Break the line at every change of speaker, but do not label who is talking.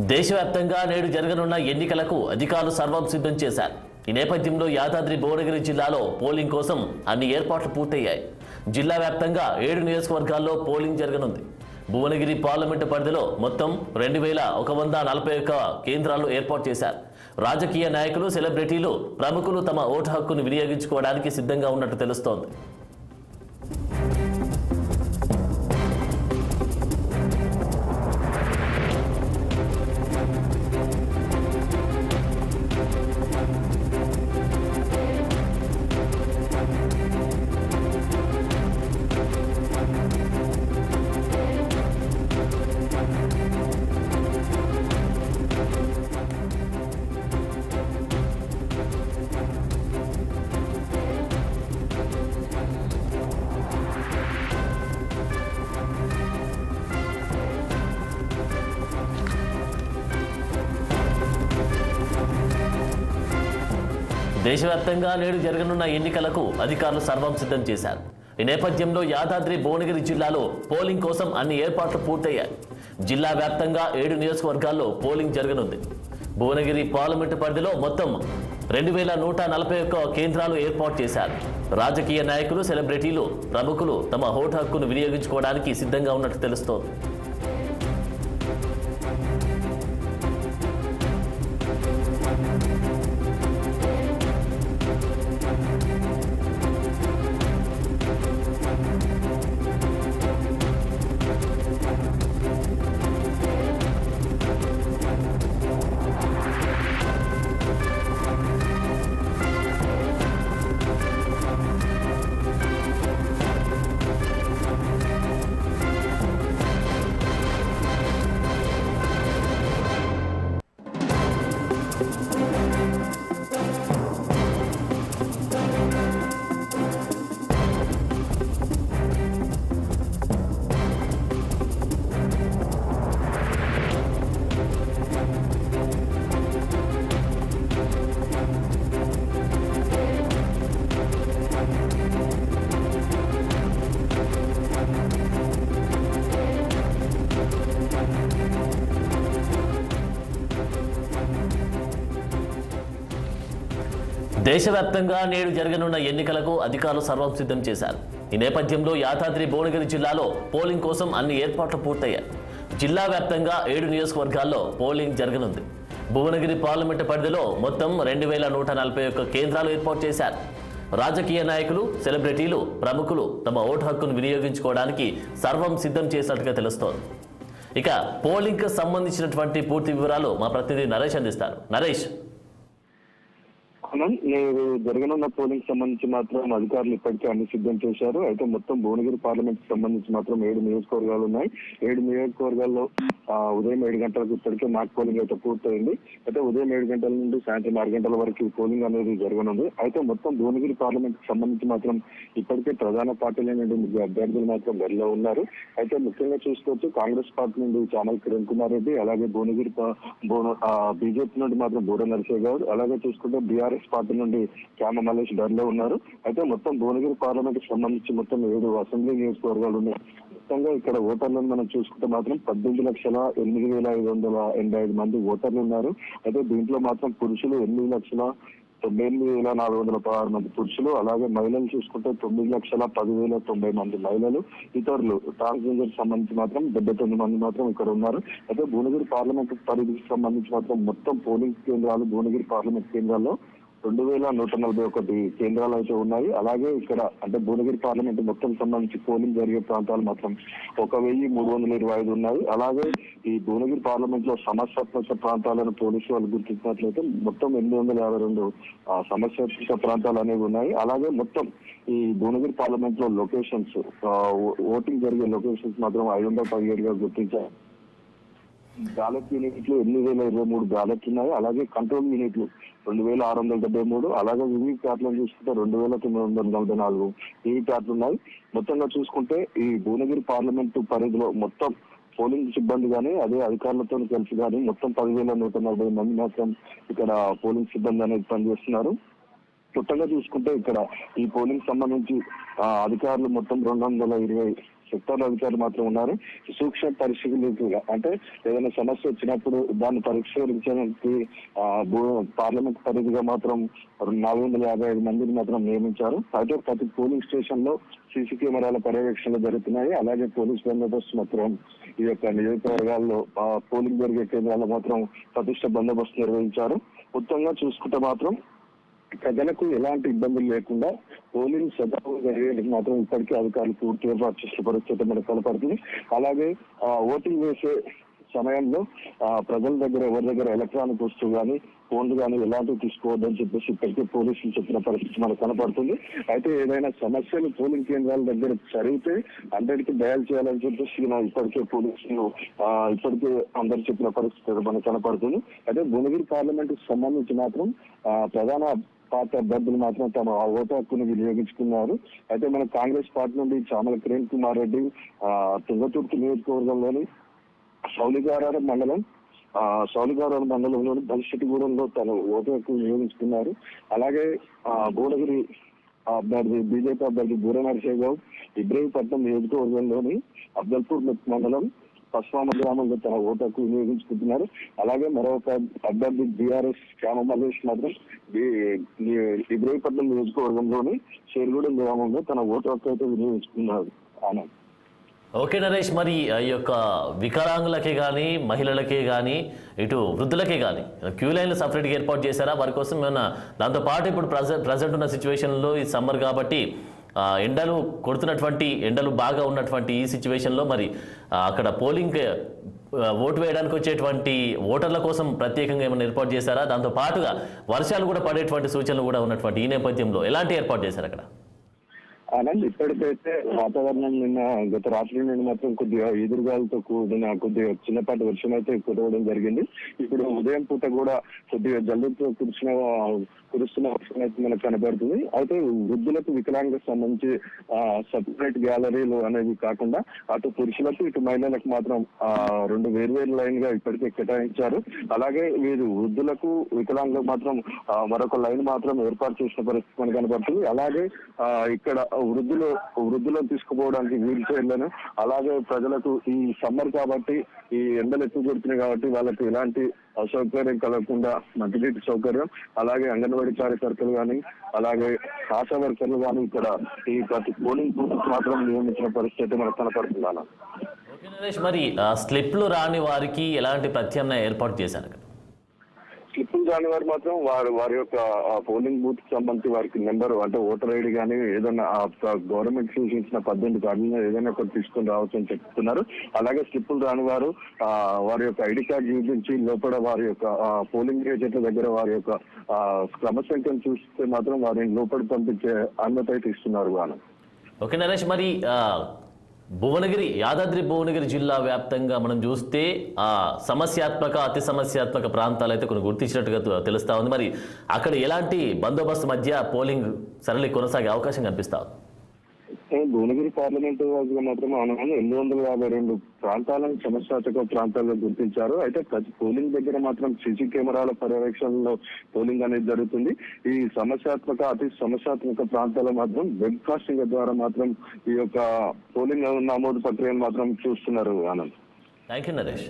దేశవ్యాప్తంగా నేడు జరగనున్న ఎన్నికలకు అధికారులు సర్వం సిద్ధం చేశారు. ఈ నేపథ్యంలో యాదాద్రి భువనగిరి జిల్లాలో పోలింగ్ కోసం అన్ని ఏర్పాట్లు పూర్తయ్యాయి. జిల్లా వ్యాప్తంగా 7 నియోజకవర్గాల్లో పోలింగ్ జరగనుంది. భువనగిరి పార్లమెంటు పరిధిలో మొత్తం 2141 కేంద్రాలు ఏర్పాటు చేశారు. రాజకీయ నాయకులు, సెలబ్రిటీలు, ప్రముఖులు తమ ఓటు హక్కును వినియోగించుకోవడానికి సిద్ధంగా ఉన్నట్టు తెలుస్తోంది. దేశవ్యాప్తంగా నేడు జరగనున్న ఎన్నికలకు అధికారులు సర్వం సిద్ధం చేశారు. ఈ నేపథ్యంలో యాదాద్రి భువనగిరి జిల్లాలో పోలింగ్ కోసం అన్ని ఏర్పాట్లు పూర్తయ్యాయి. జిల్లా వ్యాప్తంగా 7 నియోజకవర్గాల్లో పోలింగ్ జరగనుంది. భువనగిరి పార్లమెంటు పరిధిలో మొత్తం 2141 కేంద్రాలు ఏర్పాటు చేశారు. రాజకీయ నాయకులు, సెలబ్రిటీలు, ప్రముఖులు తమ ఓటు హక్కును వినియోగించుకోవడానికి సిద్ధంగా ఉన్నట్టు తెలుస్తోంది. దేశవ్యాప్తంగా నేడు జరగనున్న ఎన్నికలకు అధికారులు సర్వం సిద్ధం చేశారు. ఈ నేపథ్యంలో యాదాద్రి భువనగిరి జిల్లాలో పోలింగ్ కోసం అన్ని ఏర్పాట్లు పూర్తయ్యాయి. జిల్లా వ్యాప్తంగా 7 నియోజకవర్గాల్లో పోలింగ్ జరగనుంది. భువనగిరి పార్లమెంటు పరిధిలో మొత్తం 2141 కేంద్రాలు ఏర్పాటు చేశారు. రాజకీయ నాయకులు, సెలబ్రిటీలు, ప్రముఖులు తమ ఓటు హక్కును వినియోగించుకోవడానికి సర్వం సిద్ధం చేసినట్టుగా తెలుస్తోంది. ఇక పోలింగ్కు సంబంధించినటువంటి పూర్తి వివరాలు మా ప్రతినిధి నరేష్ అందిస్తారు. నరేష్,
నేడు జరగనున్న పోలింగ్ సంబంధించి మాత్రం అధికారులు ఇప్పటికే అన్ని సిద్ధం చేశారు. అయితే మొత్తం భువనగిరి పార్లమెంట్ సంబంధించి మాత్రం 7 నియోజకవర్గాలు ఉన్నాయి. 7 నియోజకవర్గాల్లో ఉదయం 7 గంటలకు ఇప్పటికే మాక్ పోలింగ్ అయితే పూర్తయింది. అయితే ఉదయం 7 గంటల నుండి సాయంత్రం 6 గంటల వరకు పోలింగ్ అనేది జరగనుంది. అయితే మొత్తం భువనగిరి పార్లమెంట్ సంబంధించి మాత్రం ఇప్పటికే ప్రధాన పార్టీల నుండి 3 అభ్యర్థులు మాత్రం బరిలో ఉన్నారు. అయితే ముఖ్యంగా చూసుకోవచ్చు, కాంగ్రెస్ పార్టీ నుండి చామల్ కిరణ్ కుమార్ రెడ్డి, అలాగే భువనగిరి బీజేపీ నుండి మాత్రం బూర నరసింహ గౌడ్, అలాగే చూసుకుంటే బీఆర్ఎస్ పార్టీ నుండి క్యామ మల్లేష్ బరిలో ఉన్నారు. అయితే మొత్తం భువనగిరి పార్లమెంట్ కి సంబంధించి మొత్తం 7 అసెంబ్లీ నియోజకవర్గాలు ఉన్నాయి. మొత్తంగా ఇక్కడ ఓటర్లను మనం చూసుకుంటే మాత్రం 18,08,585 మంది ఓటర్లు ఉన్నారు. అయితే దీంట్లో మాత్రం పురుషులు 8,98,416 మంది పురుషులు, అలాగే మహిళలు చూసుకుంటే 9,10,090 మంది మహిళలు, ఇతరులు ట్రాన్స్జెండర్ సంబంధించి మాత్రం 79 మంది మాత్రం ఇక్కడ ఉన్నారు. అయితే భువనగిరి పార్లమెంట్ పరిధికి సంబంధించి మాత్రం మొత్తం పోలింగ్ కేంద్రాలు భువనగిరి పార్లమెంట్ కేంద్రాల్లో 2141 కేంద్రాలు అయితే ఉన్నాయి. అలాగే ఇక్కడ అంటే భువనగిరి పార్లమెంట్ మొత్తం సంబంధించి పోలింగ్ జరిగే ప్రాంతాలు మాత్రం 1325 ఉన్నాయి. అలాగే ఈ భువనగిరి పార్లమెంట్ లో సమస్యాత్మక ప్రాంతాలను పోలీసు వాళ్ళు గుర్తించినట్లయితే మొత్తం 852 సమస్యాత్మక ప్రాంతాలు అనేవి ఉన్నాయి. అలాగే మొత్తం ఈ భువనగిరి పార్లమెంట్ లో లొకేషన్స్, ఓటింగ్ జరిగే లొకేషన్స్ మాత్రం 517గా గుర్తించారు. బ్యాలెట్ యూనిట్లు 8,023 బ్యాలెట్లు ఉన్నాయి. అలాగే కంట్రోల్ యూనిట్లు 2,673, అలాగే వివిప్యాట్లను చూసుకుంటే 2,944 వివిప్యాట్లు ఉన్నాయి. మొత్తంగా చూసుకుంటే ఈ భువనగిరి పార్లమెంటు పరిధిలో మొత్తం పోలింగ్ సిబ్బంది కానీ అదే అధికారులతో కలిసి కానీ మొత్తం 10,140 మంది మాత్రం ఇక్కడ పోలింగ్ సిబ్బంది అనేది పనిచేస్తున్నారు. మొత్తంగా చూసుకుంటే ఇక్కడ ఈ పోలింగ్ సంబంధించి అధికారులు మొత్తం 220 సెక్టర్ అధికారులు మాత్రం ఉన్నారు. సూక్ష్మ పరిశీలకులుగా అంటే ఏదైనా సమస్య వచ్చినప్పుడు దాన్ని పరిష్కరించడానికి పార్లమెంట్ పరిధిగా మాత్రం 455 మందిని మాత్రం నియమించారు. అయితే ప్రతి పోలింగ్ స్టేషన్ లో సీసీ కెమెరాల పర్యవేక్షణలు జరుగుతున్నాయి. అలాగే పోలీస్ బందోబస్తు మాత్రం ఈ యొక్క నియోజకవర్గాల్లో పోలింగ్ జరిగే కేంద్రాల్లో మాత్రం పటిష్ట బందోబస్తు నిర్వహించారు. మొత్తంగా చూసుకుంటే మాత్రం ప్రజలకు ఎలాంటి ఇబ్బందులు లేకుండా పోలింగ్ సజావుగా జరిగేందుకు మాత్రం ఇప్పటికే అధికారులు పూర్తి ఏర్పాటు చేసిన పరిస్థితి మనకు కనపడుతుంది. అలాగే ఓటింగ్ వేసే సమయంలో ప్రజల దగ్గర ఎవరి దగ్గర ఎలక్ట్రానిక్ వస్తువు కానీ ఫోన్లు కానీ ఎలాంటివి తీసుకోవద్దని చెప్పేసి ఇప్పటికే పోలీసులు చెప్పిన పరిస్థితి మనకు కనపడుతుంది. అయితే ఏదైనా సమస్యలు పోలింగ్ కేంద్రాల దగ్గర జరిగితే 100కి డయల్ చేయాలని చెప్పేసి ఇప్పటికే పోలీసులు ఇప్పటికే అందరు చెప్పిన పరిస్థితి మనకు కనపడుతుంది. అయితే భువనగిరి పార్లమెంట్ కి సంబంధించి మాత్రం ప్రధాన పార్టీ అభ్యర్థులు మాత్రం తమ ఓటు హక్కును వినియోగించుకున్నారు. అయితే మన కాంగ్రెస్ పార్టీ నుండి చామల కిరణ్ కుమార్ రెడ్డి తుంగతుర్తి నియోజకవర్గంలోని సౌలిగారం మండలంలోని బలిశెట్టిగూడెంలో తన ఓటు హక్కు వినియోగించుకున్నారు. అలాగే భువనగిరి అభ్యర్థి బీజేపీ అభ్యర్థి బూర నరసింహ గౌడ్ ఇబ్రహీంపట్నం నియోజకవర్గంలోని అబ్దల్పూర్ మండలం పశ్చిమ గ్రామంలో తన ఓటు హక్కు వినియోగించుకుంటున్నారు. అలాగే మరొక అభ్యర్థి బీఆర్ఎస్ శ్యామ మల్లేష్ మాత్రం ఇబ్రహీంపట్నం నియోజకవర్గంలోని షేర్గూడెం గ్రామంలో తన ఓటు హక్కు అయితే వినియోగించుకున్నారు. ఆనంద్.
ఓకే నరేష్, మరి ఈ యొక్క వికలాంగులకే కానీ మహిళలకే కానీ ఇటు వృద్ధులకే కానీ క్యూ లైన్లు సపరేట్గా ఏర్పాటు చేశారా? వారి కోసం ఏమన్నా దాంతోపాటు ఇప్పుడు ప్రజెంట్ ఉన్న సిచ్యువేషన్లో ఈ సమ్మర్ కాబట్టి ఎండలు బాగా ఉన్నటువంటి ఈ సిచ్యువేషన్లో మరి అక్కడ పోలింగ్ ఓటు వేయడానికి వచ్చేటువంటి ఓటర్ల కోసం ప్రత్యేకంగా ఏమైనా ఏర్పాటు చేశారా? దాంతో పాటుగా వర్షాలు కూడా పడేటువంటి సూచనలు కూడా ఉన్నటువంటి ఈ నేపథ్యంలో ఎలాంటి ఏర్పాటు చేశారు అక్కడ?
ఆనంద్, ఇప్పటికైతే వాతావరణం నిన్న గత రాత్రి నుండి మాత్రం కొద్దిగా ఎదురుగాలతో కూడిన కొద్దిగా చిన్నపాటి వర్షం అయితే కురవడం జరిగింది. ఇప్పుడు ఉదయం పూట కూడా కొద్దిగా జల్లుతో కురుస్తున్న వర్షం అయితే మనకు కనబడుతుంది. అయితే వృద్ధులకు వికలాంగులకు సంబంధించి సపరేట్ గ్యాలరీలు అనేది కాకుండా అటు పురుషులకు ఇటు మహిళలకు మాత్రం 2 వేర్వేరు లైన్ గా ఇప్పటికే కేటాయించారు. అలాగే వీరు వృద్ధులకు వికలాంగులకు మాత్రం మరొక లైన్ మాత్రం ఏర్పాటు చేసిన పరిస్థితి మనకు కనబడుతుంది. అలాగే ఇక్కడ వృద్ధులను తీసుకుపోవడానికి వీల్ చైర్లను, అలాగే ప్రజలకు ఈ సమ్మర్ కాబట్టి ఈ ఎండలు ఎక్కువ కొడుతున్నాయి కాబట్టి వాళ్ళకి ఎలాంటి అసౌకర్యం కలగకుండా మంచినీటి సౌకర్యం, అలాగే అంగన్వాడీ కార్యకర్తలు కానీ అలాగే ఆశా వర్కర్లు కానీ ఇక్కడ ఈ ప్రతి పోలింగ్ బూత్ మాత్రం నియమించిన పరిస్థితి మనకు కనపడుతుందా?
ఓకే నరేష్, మరి స్లిప్లు రాని వారికి ఎలాంటి ప్రత్యామ్నాయ ఏర్పాటు చేశారు అక్కడ?
స్లిప్పులు రాని వారు మాత్రం వారి యొక్క పోలింగ్ బూత్ కి సంబంధించి వారికి నెంబర్ అంటే ఓటర్ ఐడి కానీ ఏదైనా గవర్నమెంట్ సూచించిన 18 కార్డులను ఏదైనా ఒకటి తీసుకొని రావచ్చు అని చెప్తున్నారు. అలాగే స్లిప్పులు రాని వారు వారి యొక్క ఐడి కార్డు చూపించి లోపల వారి యొక్క పోలింగ్ ఏజెంట్ల దగ్గర వారి యొక్క క్రమ సంఖ్యను చూస్తే మాత్రం వారిని లోపలి పంపించే అనుమతి అయితే ఇస్తున్నారు.
ఓకే నరేష్, మరి యాదాద్రి భువనగిరి జిల్లా వ్యాప్తంగా మనం చూస్తే అతి సమస్యాత్మక ప్రాంతాలు అయితే కొన్ని గుర్తించినట్టుగా తెలుస్తా ఉంది. మరి అక్కడ ఎలాంటి బందోబస్తు మధ్య పోలింగ్ సరళి కొనసాగే అవకాశం కనిపిస్తా ఉంది?
భువనగిరి పార్లమెంటు మాత్రం 852 ప్రాంతాలను సమస్యాత్మక ప్రాంతాల్లో గుర్తించారు. అయితే ప్రతి పోలింగ్ దగ్గర మాత్రం సీసీ కెమెరాల పర్యవేక్షణలో పోలింగ్ అనేది జరుగుతుంది. ఈ అతి సమస్యాత్మక ప్రాంతాల్లో మాత్రం వెబ్ కాస్టింగ్ ద్వారా మాత్రం ఈ యొక్క పోలింగ్ నమోదు ప్రక్రియను మాత్రం చూస్తున్నారు. ఆనంద్.
Thank you Naresh.